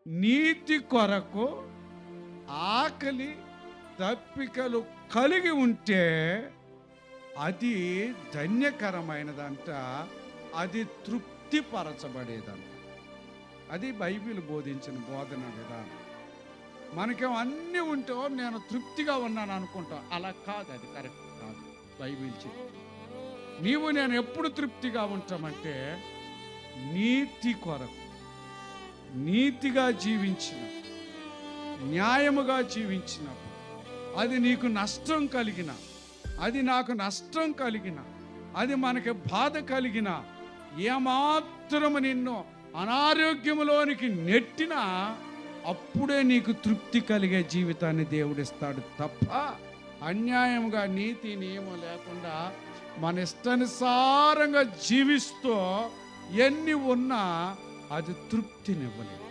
నీతి కొరకు ఆకలి దప్పికలు కలిగి ఉంటే అది ధన్యకరమైనదంట, అది తృప్తిపరచబడేదంట. అది బైబిల్ బోధించిన బోధన విధానం. మనకేం అన్నీ ఉంటే నేను తృప్తిగా ఉన్నాను అనుకుంటాం. అలా కాదు, అది కరెక్ట్ కాదు. బైబిల్ చెప్పి నీవు నేను ఎప్పుడు తృప్తిగా ఉంటామంటే నీతి కొరకు, నీతిగా జీవించిన, న్యాయముగా జీవించినప్పుడు, అది నీకు నష్టం కలిగిన, అది నాకు నష్టం కలిగిన, అది మనకి బాధ కలిగిన, ఏమాత్రము నిన్ను అనారోగ్యములోనికి నెట్టినా అప్పుడే నీకు తృప్తి కలిగే జీవితాన్ని దేవుడిస్తాడు తప్ప అన్యాయంగా నీతి నియమం లేకుండా మన ఇష్టానుసారంగా జీవిస్తూ ఎన్ని ఉన్నా అది తృప్తినివ్వలేదు.